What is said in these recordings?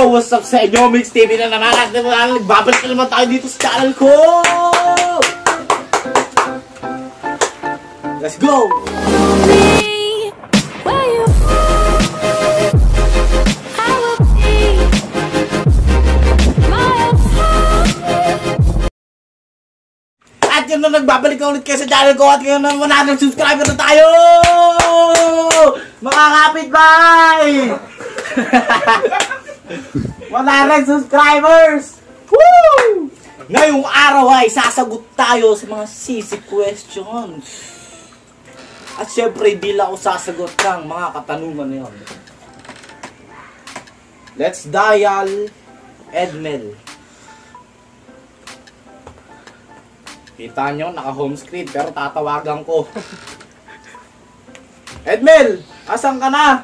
what's up sa inyo? Mix TV na naman at nagbabalik na naman tayo dito sa channel ko! Let's go! At yun na, nagbabalik na ulit kayo sa channel ko at ngayon na 100 subscriber na tayo! Mga kapitbahay! 100 subscribers! Woo! Ngayong araw ay sasagot tayo sa mga sisi questions. At syempre, di lang ako sasagot ng mga katanungan na yun. Let's dial Edmel. Kita nyo, naka-home screen pero tatawagan ko. Edmel! Asan ka na?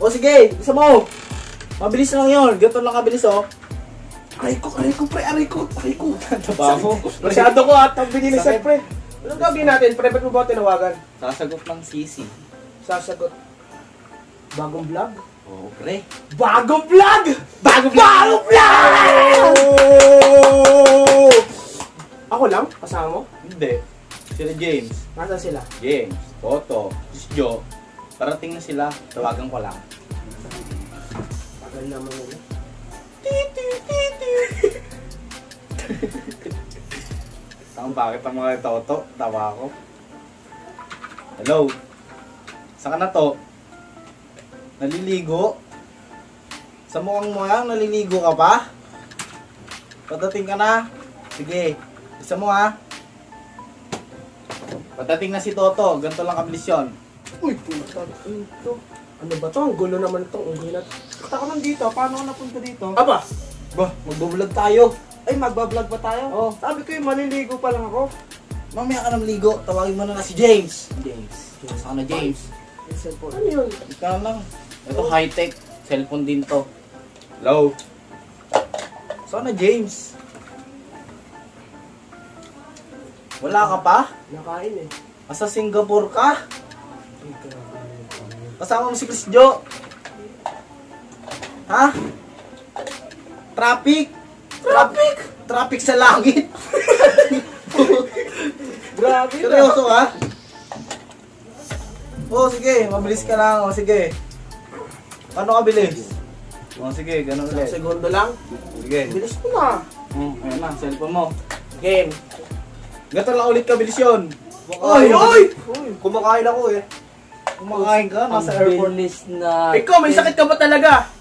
O sige, isa mo. Mabilis lang yun. Ganito lang kabilis, oh. Aray ko, pre. Aray ko. Trabaho. Masyado ko at ang binilisan, pre. Anong gagawin natin? Pre, ba't mo ba tinawagan? Sasagot ng sisi. Sasagot. Bagong vlog? Oo, pre. Bagong vlog! Bagong vlog! Ako lang? Kasama mo? Hindi. Sila James. Nasaan sila? James, Toto, si Joe. Parating na sila. Tawagan ko lang. Tagal naman nila. Saan bakit ang mga Toto? Tawa ko. Hello? Saan ka na to? Naliligo? Sa mukhang mo yan, naliligo ka pa? Patating ka na? Sige. Isa mo ha. Patating na si Toto. Ganito lang kabilis yun. Uy, puta ito. Ano ba to? Ang gulo naman itong unggoy na. Basta ka nandito. Paano ka napunta dito? Aba! Bah, magbablog tayo. Ay, magbablog ba tayo? Oh. Sabi ko yung maliligo pa lang ako. Mamaya ka na maligo. Tawagin mo na si James. James. Saan na James? Yung cellphone. Ano yun? Ikaw lang. Ito high-tech. Cellphone din to. Hello? Saan na James? Wala ka pa? Nakain eh. Asa Singapore ka? Kasama mo si Chris Jo. Ha? Traffic? Traffic sa langit? Grabe na. Seryoso ka? Oh, sige. Mabilis ka lang. Oh, sige. Paano ka bilis? Oh, sige. Ganun ulit. Segundo lang. Sige. Bilis mo na. Ayan na. Cellphone mo. Game. Gato lang ulit kabilis yun. Oy! Kumakain ako eh. Kumakain ka, nasa airport. Na Ikaw, may sakit ka ba talaga?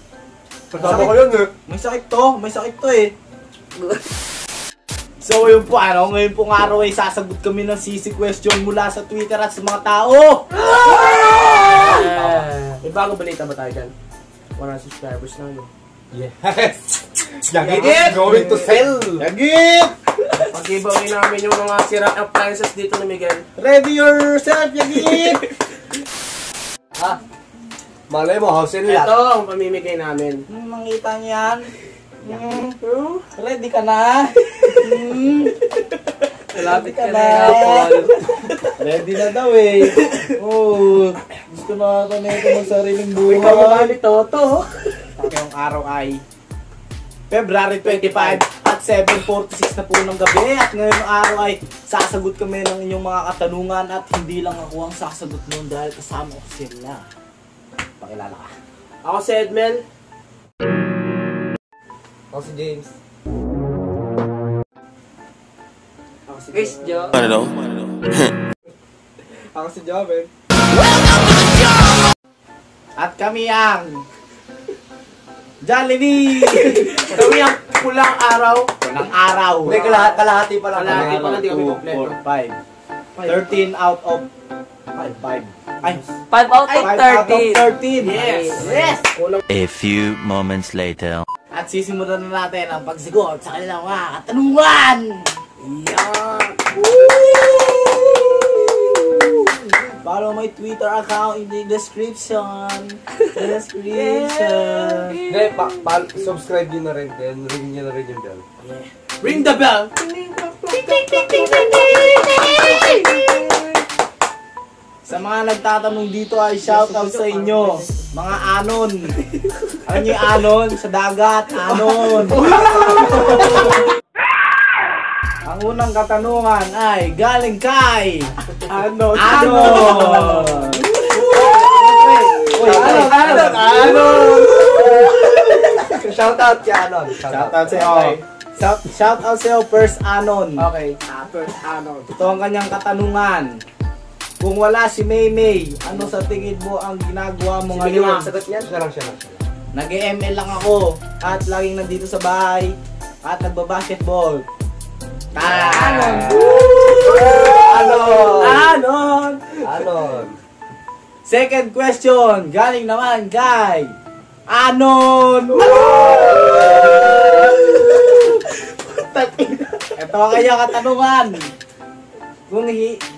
Kasama ko yun eh. May sakit to eh. So yun po, ngayon pong araw ay sasagot kami ng sisi question mula sa Twitter at sa mga tao. May bagong balita ba tayo dyan? 100 subscribers lang yun. Yes! Yagit! Going to sell! Yagit! Pag-giveaway namin yung mga sira appliances dito ni Miguel. Ready yourself, Yagit! malay mo, house and lot. Ito ang pamimigay namin. Mangita niyan. Ready ka na? Malapit ka na. na, Paul. Ready na daw eh. Oh, gusto na ito na ito magsariling buhay. Ikaw ba ni Toto? Ngayong araw ay February 25 at 7:46 na po ng gabi. At ngayong araw ay sasagot kami ng inyong mga katanungan. At hindi lang ako ang sasagot nun dahil kasama ko sila. Pakilala ka. Ako si Edmel. Ako si James. Ako si Chris Jo. Ako si Joven. At kami ang Jollibee! Kami ang pulang araw. Walang araw. May kalahati pa lang. Kalahati pa lang, di kami 2, kompleto. 4, 5. 13 out of 5. Ay, 5 out of 5 out of 13. 13. Yes! Yes! A few moments later. At sisimulan na natin ang pagsigot sa kanilang mga katanungan! Yan! Follow my Twitter account in the description. Hindi, subscribe nyo na rin. Then ring nyo na rin yung bell. Yeah. Ring the bell! Sa mga nagtatanong dito ay shoutout sa inyo. mga anon. Ano yung anon? Sa dagat, anon. Ang unang katanungan ay galing kay Ano? Anon. Uy, Anon! Shoutout kay Anon. Shoutout sa'yo. Shoutout sa'yo, first Anon. Okay. First, ano? Ito ang kanyang katanungan. Kung wala si Maymay, ano sa tingin mo ang ginagawa mo Sige ngayon? lang, sagot niya. Siya lang. Nag-ML lang ako at laging nandito sa bahay at nagbabasketball. Anon. Anon! Anon. Second question, galing naman kay Anon! Ito ang kanyang katanungan.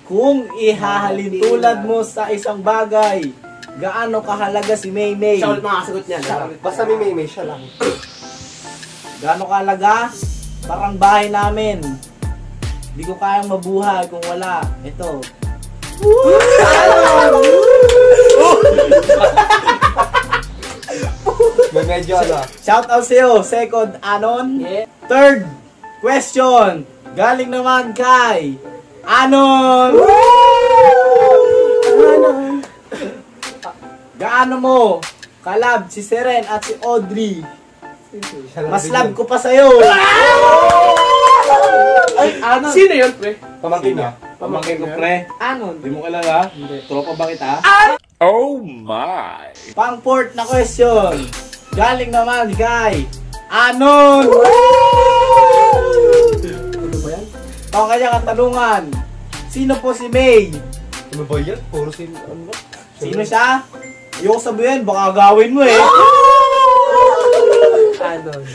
Kung ihahalin tulad mo sa isang bagay, gaano kahalaga si Maymay? Siya ulit makakasagot niyan. Basta may siya lang. Gaano kahalaga? Parang bahay namin. Hindi ko kayang mabuhay kung wala. Ito. May medyo ano. Shout out sa'yo, second Anon. Yeah. Third question, galing naman kay Anon. Anon. Gaano mo kalab si Seren at si Audrey? Siya lang Mas din love yun. ko pa sa'yo. Ay, Anon. Sino yun, pre? Pamangkin niya. Pamangkin ko, pre. Anon. Hindi mo kilala? Hindi. Tropa ba kita? Oh my! Pang fourth na question, galing naman kay Anon. Ano ba yan? Ito ang kanyang katanungan. Sino po si May? Ano ba yan? Puro sin... Ano ba? Sino siya? Ayoko sabihin, baka gawin mo eh. Anon.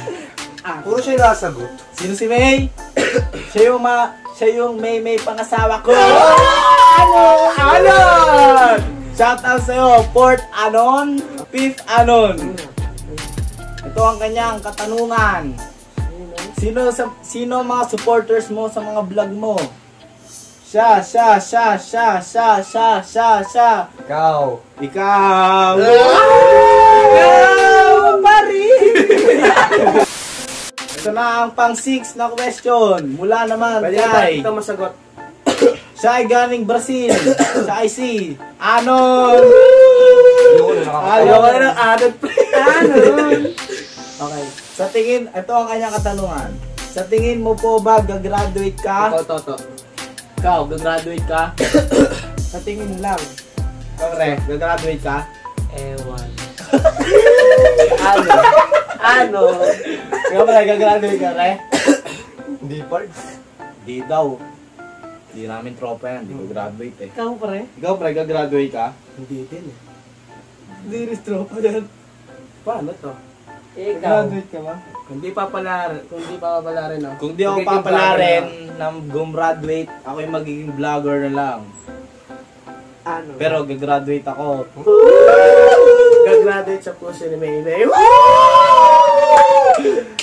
Puro siya yung nasagot. Sino si May? Siya yung May pangasawa ko. Anon! Shout out sa'yo, fourth Anon, fifth Anon. Ito ang kanyang katanungan. Sino mga supporters mo sa mga vlog mo? Siya. Ikaw. Ikaw! Pari! Ito na ang pang 6 na question. Mula naman Pwede kay... na ito masagot. Siya ay galing Brazil. Siya ay si Anon! Ayoko na nakakatawa. Ayoko na ng Anon. Anon. Okay. Sa tingin, ito ang kanyang katanungan. Sa tingin mo po ba gagraduate ka? Ito. Ikaw, gagraduate ka? Sa tingin mo lang. Pre, gagraduate ka? Ewan. Ano? Ikaw pala, gagraduate ka, re? Hindi pa. Di daw. Di namin tropa yan, di ko graduate eh. Ikaw, pre? Ikaw, pre, gagraduate ka? Hindi din eh. Hindi rin tropa yan. Paano to? Gagraduate ka ba? Kung di pa pala rin, no? Kung di ako papalarin ng gumraduate, ako yung magiging vlogger na lang. Ano? Pero gagraduate ako. Gagraduate sa puso ni Maymay.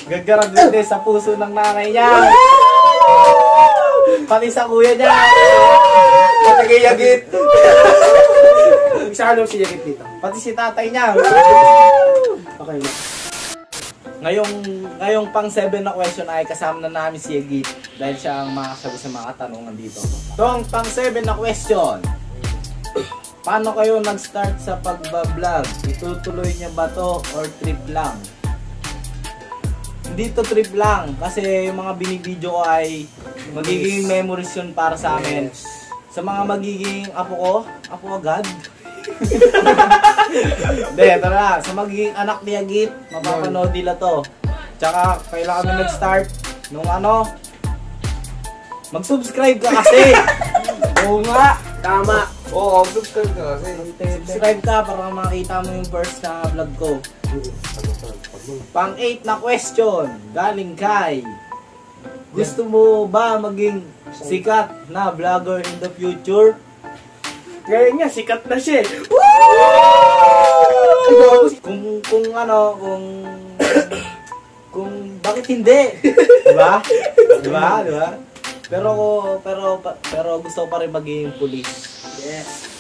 Gagraduate din sa puso ng nanay niya. Pati sa kuya niya. Patagayagit. Isa ano si Yagit dito? Pati si tatay niya. Okay na. Ngayong pang 7 na question ay kasama na namin si Yagit dahil siya ang makasagot sa mga katanungan dito. Ito ang pang 7 na question. Paano kayo nag-start sa pagbablog? Itutuloy niya ba to or trip lang? Hindi to trip lang kasi yung mga binibideo ko ay magiging memories yun para sa amin. Sa mga magiging apo agad. Hindi, tara. Sa magiging anak ni Yagit, mapapanood nila to. Tsaka, kailangan kami nag-start nung mag-subscribe ka kasi. Oo nga. Tama. Oo, subscribe ka kasi. Subscribe ka para makita mo yung first na vlog ko. Pang 8 na question, galing kay. Gusto mo ba maging sikat na vlogger in the future? Ngayon nga, sikat na siya eh. Kung bakit hindi? Diba? Diba? Pero gusto ko pa rin maging police. Yes.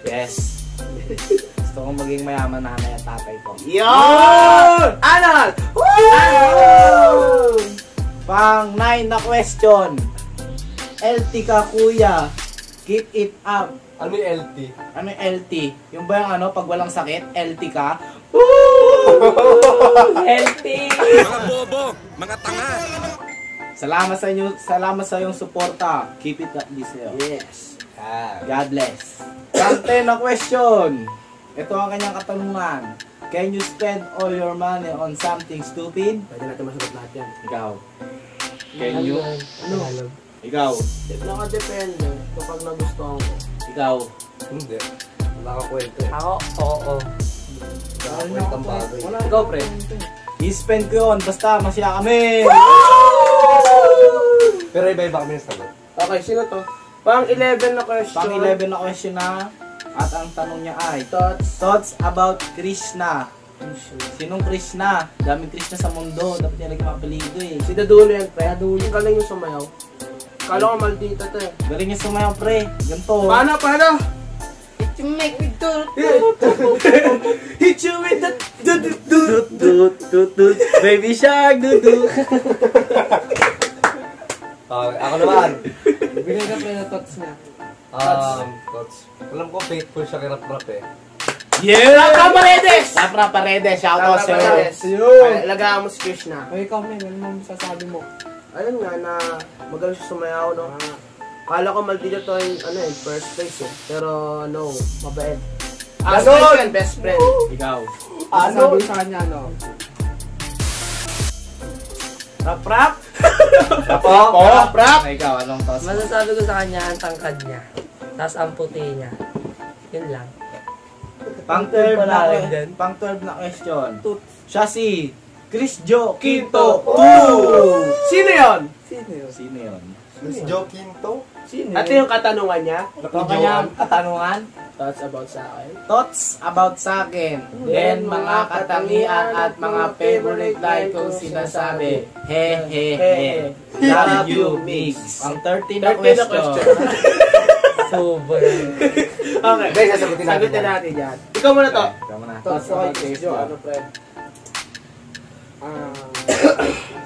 Yes. Gusto kong maging mayaman nanay at tatay ko. Yun! Anal! Pang 9 na question. LT ka kuya. Keep it up. Ano yung LT? Ano yung LT? Yung ba yung pag walang sakit, LT ka? Healthy! Mga bobo, mga tanga. Salamat sa iyong suporta. Keep it up this year. Yes. God bless. Pang 10 na question. Ito ang kanyang katanungan. Can you spend all your money on something stupid? Pwede natin masagot lahat yan. Ikaw. Can you? Ano? Ikaw. Nakadepende kapag nagustuhan ko. Ikaw. Hindi. Wala ka kwento eh. Ako, oo. Wala ka kwentang bagay. Ikaw, pre. I-spend ko yun. Basta masaya kami. Pero iba-iba kami yung sagot. Okay, sino to? Pang 11 na question. Pang 11 na question na. At ang tanong niya ay, Thoughts about Krishna. Sinong Krishna? Daming Krishna sa mundo. Dapat niya lagi mapalido eh. Si Dadulo yan, pre. Dadulo. Galing yung sumayaw. Kala ko maldita to eh. Galing niya sumayaw, pre. Ganito. Paano? You make me do. Hit you with the Dut. Baby shark, dut. Okay, ako naman. Bigyan ka pre na thoughts niya. Thoughts. Alam ko faithful siya kay rap eh. Yeah! Rapa Paredes! Rapra Paredes, shout out Rapa sa'yo. Paredes. Yun. Lagaan mo si Krishna. O ikaw, men, ano mo masasabi mo? Ayun nga na magaling siya sumayaw, no? Kala ko maldita to yung first place eh. Pero no, mabait. Best friend. Ikaw. Sabi sa kanya, ano? Rap. Rap. Ikaw, anong toss? Masasabi ko sa kanya, ang tangkad niya. Tapos ang puti niya. Yun lang. Pang 12 Palalim din. na question. Siya si Chris Joe Quinto. Sino yon? Sino yun? Miss Joe Quinto? Sino? Ito yung katanungan niya. Ito kanyang katanungan. Thoughts about sa akin. Thoughts about sa akin. Then, mga katangian at mga favorite line kong sinasabi. He. Love you, Mix. Ang 13 na 13 na question. Sobrang. Okay. Guys, sasagutin natin Sagutin yan. natin yan. Ikaw muna to. Ikaw muna. Thoughts about Chris Joe, ano pre?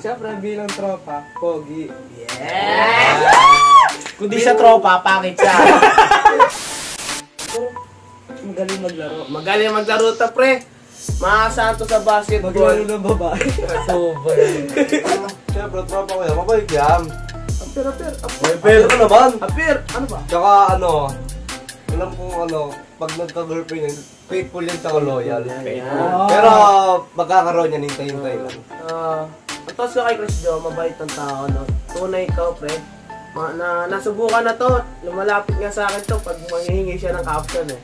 Siyempre, bilang tropa, pogi. Yes! Kung di siya tropa, pangit siya. Magaling maglaro. Magaling maglaro to pre. Maasahan to sa basketball. ng babae. Sobrang. Siyempre, tropa ko yan. Mabait yan. Apir. Ano naman? Apir. Ano ba? Tsaka alam kong pag nagka-girlfriend yan, faithful yan tsaka loyal. Ayan. Pero magkakaroon yan, hintay-hintay lang. Ang tos ko kay Chris Joe, mabait ang tao, no? Tunay ikaw, pre. Nasubukan na to. Lumalapit nga sa akin to pag manghihingi siya ng caption eh.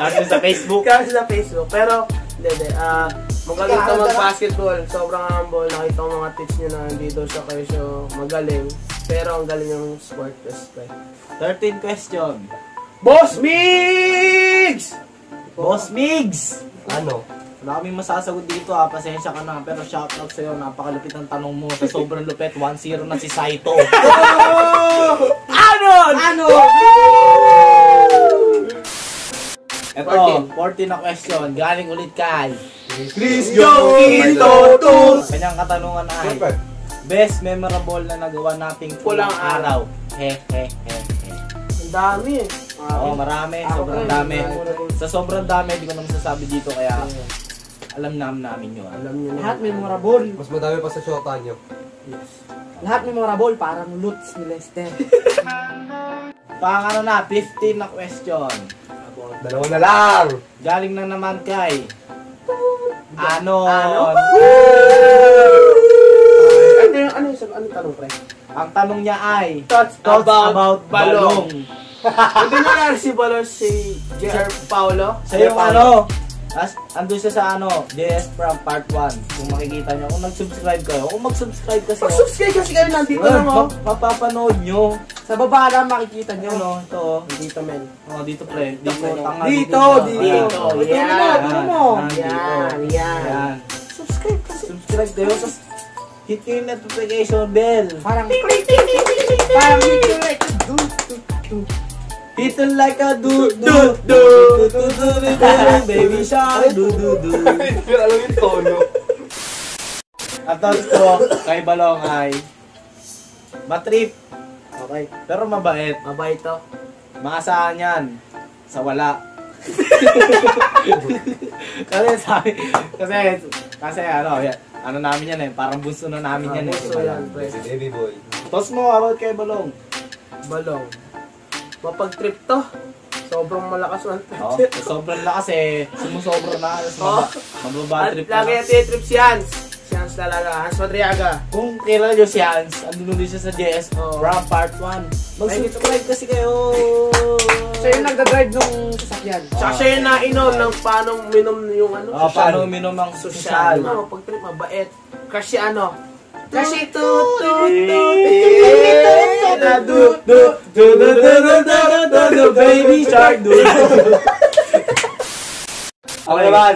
Kasi sa Facebook. Kasi sa Facebook. Pero, hindi. Magaling ka mag-basketball. Sobrang humble. Nakita ko mga tips niya na hindi daw siya kayo siya magaling. Pero ang galing yung sport respect. 13 question. Boss Migs! Boss Migs! Ano? Wala kaming masasagot dito pasensya ka na. Pero shoutout sa'yo, napakalupit ang tanong mo. Sa sobrang lupit, 1-0 na si Saito. Ano? Ito, 14 na question. Galing ulit kay Chris Joe Quinto! Kanyang katanungan ay, Siyempre. best memorable na nagawa nating pulang araw. He. Ang dami eh. Oo, marami. Sobrang dami. Sa sobrang dami, hindi ko na masasabi dito. Kaya, alam namin yun. Alam niyo na. Lahat memorable. Mas madami pa sa shota nyo. Lahat memorable. Parang Lutz ni Lester. Pang 15 na question. Dalawa na lang! Galing na naman kay Ano? Ano yung tanong, pre? Ang tanong niya ay Thoughts about balong. Hindi na lang si Balong si Jer Paulo. Siya yung andun siya sa DS from part 1. Kung makikita nyo, kung nag-subscribe kayo, kung mag-subscribe kasi Mag-subscribe kasi kayo nandito na mo. mapapanood nyo. Sa baba lang makikita nyo. Ano, ito oh. Dito, men. Oh, dito pre. Dito, tanga. Dito. Yan. Yan. Subscribe kayo. Tapos, hit nyo yung notification bell. Parang Hit Little like a do baby shark do. Hindi ko alam yung tono. Ang thoughts ko kay Balong ay matrip, Okay. pero mabait. Mabait to. Maasahan yan sa wala. kasi ano namin yan parang bunso na namin yan Bunso yan, pre. Si Baby Boy. Tos mo about kay Balong. Balong. Mapag-trip to. Sobrang malakas man. Oh, sobrang lakas sumusobra na mababa At trip lagi na. natin trip si Hans. Si Hans talaga. Hans Madriaga. Kung kilala nyo si Hans, andun din siya sa JS Brown Part 1. Mag-subscribe kasi kayo. Siya yung nagda-drive nung sasakyan. Tsaka siya yung nainom ng paano minom yung ano. Paano uminom ang Social. social. Pag-trip, mabait. Kasi ano? Kasi baby shark do. Ako naman,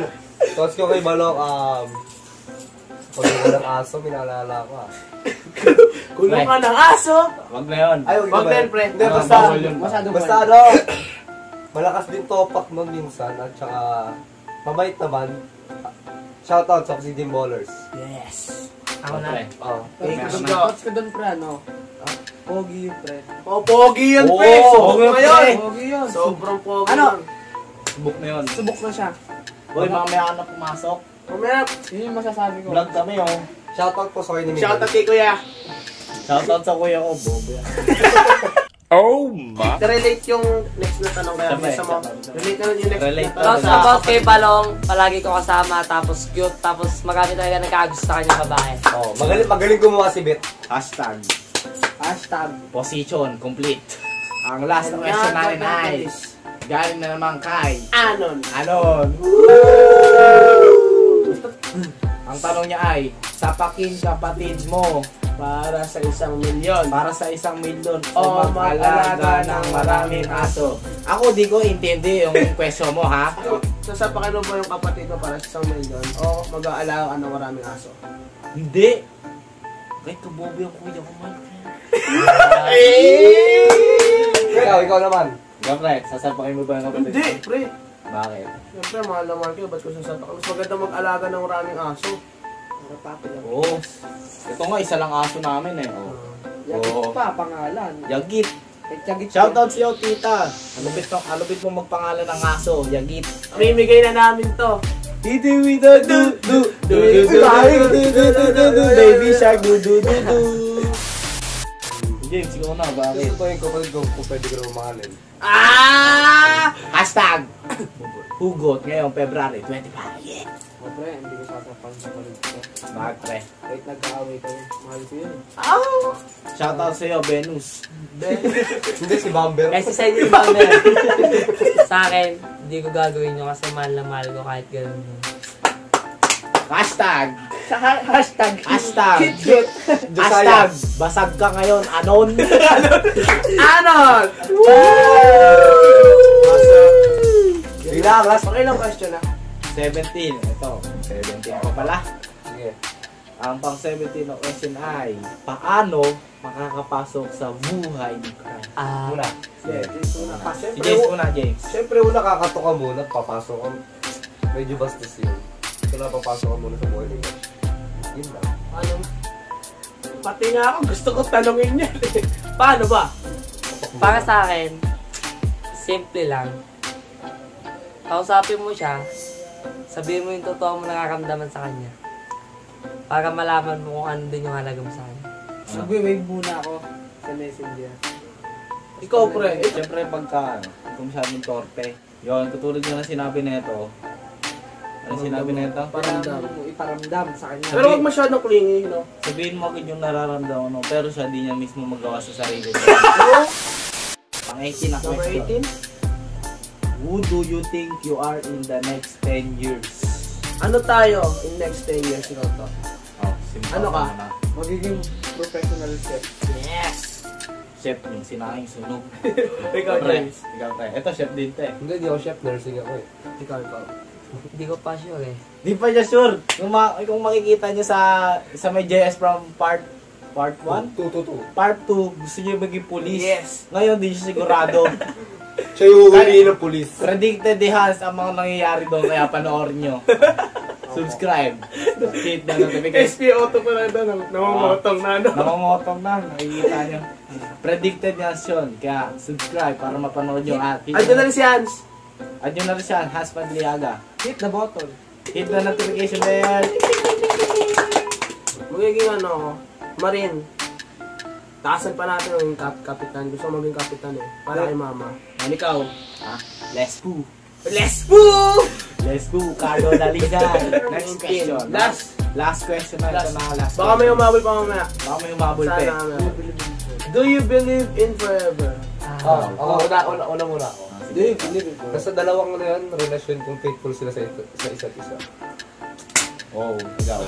thoughts ko kay Balong, pag ng aso, minalala ko Kulong ka ng aso. Wag na yun. Ay, Wag din, pre. Hindi, Ah, basta, bawal yun. basta malakas din topak nun minsan, at saka, mabait naman. Shoutout sa si Jim Ballers. Yes. Ako na. Oh. Meron na. Thoughts ko dun, pre, ano? Pogi yung pre. Oh, pogi yun, Oo, pre. Subok pogi yun, na yun. pre. Pogi yun. Sobrang pogi Ano? yun. Subok na yun. Subok na siya. Boy, mamaya ka na pumasok. Mamaya, Yun yung masasabi ko. Vlog kami Shoutout po sa kayo ni Miguel. shoutout kay Kuya. Shoutout sa kuya ko, Bobo yan. Oh my. Relate yung next na tanong kaya. Siyempre, Bisa mo. siyempre. Relate naman yung next Relate. na tanong. Thoughts about kay Balong, palagi ko kasama, tapos cute, tapos marami talaga nagkagusto sa kanyang babae. Oh, magaling gumawa si Bet. Hashtag. Hashtag. Position complete. Ang last question natin ay galing na naman kay Anon. Anon. Ang tanong niya ay, sapakin kapatid mo Para sa 1,000,000. para sa 1,000,000 o O mag-alaga ng maraming aso. Ako di ko intindi yung question mo ha. Sasapakin mo ba yung kapatid mo para sa 1,000,000 o mag-aalaga ka ng maraming aso? Hindi. Kahit kabobo yung kuya ko man. Ikaw naman. Gapre, sasapakin mo ba yung kapatid Hindi, mo? pre. Bakit? Siyempre, mahal na mahal kayo. Ba't ko sasapakin? Mas maganda mag-alaga ng maraming aso. Oo. Ito nga, isa lang aso namin eh. Yagit Oo. pa, pangalan. Yagit. Yagit Shoutout sa'yo, tita. Alupit mo magpangalan ng aso. Yagit. Mamimigay na namin to. Baby shark do. James, ikaw na, bakit? Gusto ko yung kapatid ko kung pwede ko na umahalin. Hashtag Hugot ngayong February 25. Yeah. O pre, hindi ko sasapan sa palig ko. Bakit pre? Kahit nagkaaway kayo, mahal ko yun. Shoutout sa'yo, Venus. Hindi, si Bamber. Kasi sa inyo ba, sa akin, hindi ko gagawin nyo kasi mahal na mahal ko kahit gano'n. Hashtag Hashtag. Hashtag basag ka ngayon, Anon. Anon! Relax. Okay lang question na. 17. Ito, 17 pa pala. Sige. Ang pang 17 na question ay, paano makakapasok sa buhay ni Christ? Muna. Si James muna, James. Siyempre, una kakato ka muna, papasok ka. Medyo bastos yun. Kailangan papasok ka muna sa buhay ni God. Yun lang. Ano? Pati nga ako, gusto ko tanongin yan. Paano ba? Para sa akin, simple lang. Kausapin mo siya, sabihin mo yung totoo mo nakakamdaman sa kanya. Para malaman mo kung ano din yung halaga mo sa kanya. Magwe-wave muna ako sa messenger. Ikaw, pre. Siyempre pagka, kung masyadong torpe. Yun, katulad nga na sinabi nito. Ano sinabi nito? Paramdam mo, iparamdam sa kanya. Pero huwag masyadong clingy, no? Sabihin mo agad yung nararamdaman mo, pero siya di niya mismo magawa sa sarili niya. Pang 18 na Number question. 18. Who do you think you are in the next 10 years? Ano tayo in next 10 years, Roto? Oh, simple Ano ka? muna. Magiging professional chef. Yes! Chef, yung sinaing sunog. Ikaw, Pre, James. ikaw pre. Ito chef din te. Hindi, di ako chef. Nursing ako eh. Ikaw. Hindi ko pa sure eh. Di pa siya sure. Kung makikita niyo sa may JS from part 1, 2. part 2, gusto niyo maging police. Yes. Ngayon, di siya sigurado. Siya yung huhulihin ng pulis. Predicted ni Hans ang mga nangyayari doon, kaya panoorin nyo. Subscribe. Hit the notification. SP Auto pa na doon, namamotong na ano. Namangotong na, nakikita nyo. Predicted ni Hans yun, kaya subscribe para mapanood nyo at hit Andun na rin si Hans. at yun na rin siya, Hans Padliaga. Hit the button. Hit the notification bell. Magiging ano, Marin. Taasan pa natin yung kapitan. Gusto ko maging kapitan eh. Para kay mama. Yan ikaw. Ah, let's go. Let's go! Let's go, Carlo Daligan. Next question. Last question na ito na last Baka may umabol pa mamaya. Baka may umabol pa eh. Sana Do you believe in forever? Una muna ako. Hindi, hindi. Nasa dalawang ano yan, relasyon kung faithful sila sa isa't isa. Oh, ikaw.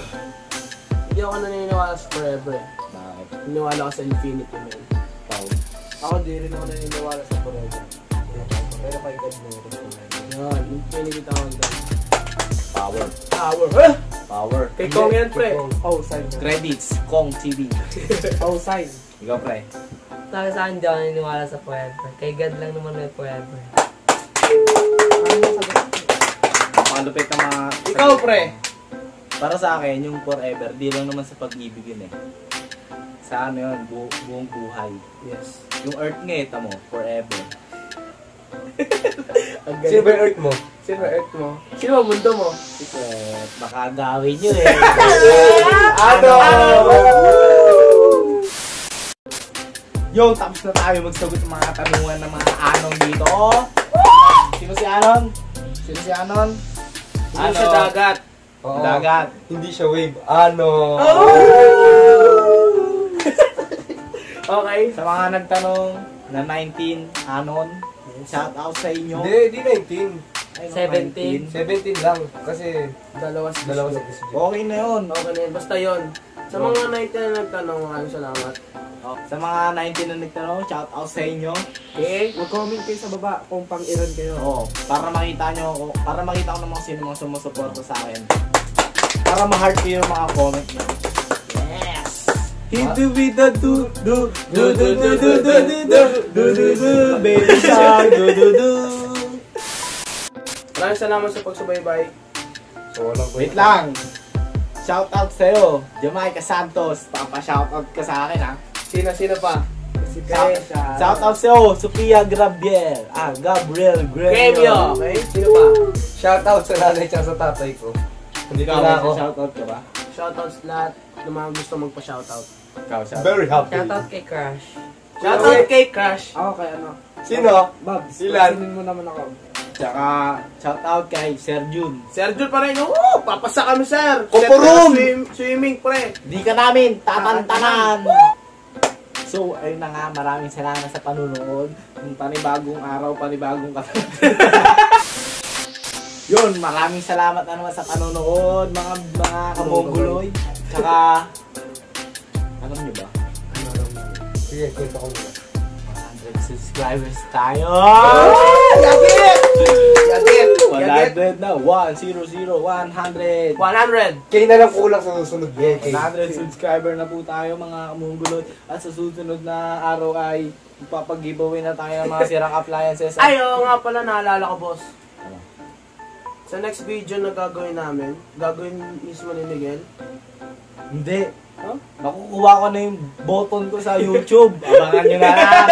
Hindi ako naniniwala sa forever eh. Bakit? Naniniwala ako sa infinity man. Pao. Ako di rin ako naniniwala sa forever. Pero kay God meron. Yan, infinity tawag doon. Power. Power. Huh? Power. Kay Kong yan, pre. Oh, sign. Credits, Kong TV. Oh, sign. Ikaw, pre. Sa akin, hindi ako naniniwala sa forever. Kay God lang naman may forever. Pakalupit ng mga... Ikaw, pre. Para sa akin, yung forever, di lang naman sa pag-ibig yun eh. Sa ano yun, buong buhay. Yes. Yung earth nga eh, tamo, forever. Ang Sino ba yung earth mo? Sino ba earth mo? Sino ba mundo mo? Secret, baka gawin nyo eh. Ano? Yo, tapos na tayo magsagot ng mga tanungan ng mga anong dito. Sino si Anon? Sino si Anon? Ano sa dagat? Oo. Dagat. Hindi siya wave. Ano? Okay. Sa mga nagtanong na 19, Anon, shout out sa inyo. Hindi 19. Ay, 17. 17 lang. Kasi Dalawa sa si Okay na yun. Okay na yun. Basta yun. Sa mga 19 na nagtanong, maraming salamat. Oh, sa mga 19 na nagtanong, shout out sa inyo. Okay? Mag-comment kayo sa baba kung pang-iran kayo. Oh, para makita nyo, para makita ko naman sino mga sumusuporta sa akin. Para ma-heart ko yung mga comment nyo. Yes! Hit the with the do do do do do do do do do do do baby shark do do do. Maraming salamat sa pagsubaybay. So, walang Wait lang. Shout out sa'yo, Jamaica Santos. Papa-shout out ka sa akin ha. Sino pa? Shout out sa'yo, Sofia Gabriel. Gabriel Gremio. Okay? Sino pa? Shoutout sa nanay at sa tatay ko. Hindi ko na ako. Shout out ka ba? Shoutouts lahat ng mga gusto magpa-shoutout. Ikaw, shout out. Very happy. Shoutout kay Crush. Shoutout kay Crush. Ako kay ano? Sino? Babs, Ilan? pansinin mo naman ako. Tsaka, shout out kay Sir Jun. Sergio pa rin. Oo, papasa kami, sir. Kupurum! Swimming, pre. Di ka namin tatantanan! So, ayun na nga, maraming salamat sa panunood. Yung panibagong araw, panibagong kape. Yun, maraming salamat na naman sa panunood, mga kamoguloy. Tsaka, alam nyo ba? Sige, kwento ko muna. 100 subscribers tayo! Yagit! 100 na, 100, 100. 100. Kayo na lang kulang sa susunod. 100 subscriber na po tayo mga kamungulot. At sa susunod na araw ay ipapag-giveaway na tayo ng mga sirang appliances. Ay, oo nga pala, naalala ko, boss. Ano? Sa next video na gagawin namin, gagawin mismo ni Miguel. Hindi. Huh? Nakukuha ko na yung button ko sa YouTube. Abangan nyo na lang.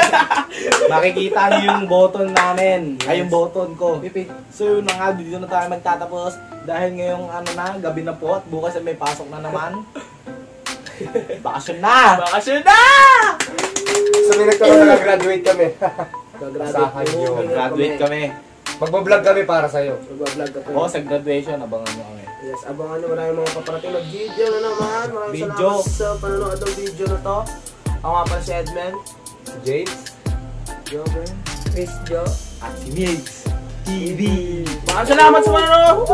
Makikita nyo yung button namin. Ay, yung button ko. So yun na nga, dito na tayo magtatapos. Dahil ngayong ano na, gabi na po at bukas ay may pasok na naman. Bakasyon na! Bakasyon na! So, may nagkaroon na graduate kami. Gagraduate nyo. Graduate kami. Magbablog kami para sa'yo. Magbablog ka Oo, pa. sa graduation, abangan nyo kami. Yes, abangan nyo. Maraming mga paparating na video na naman. Maraming Video. salamat sa panonood ng video na to. Ako nga pala si Edmund. James? Chris Jo. At si Migs TV. Maraming salamat sa panonood!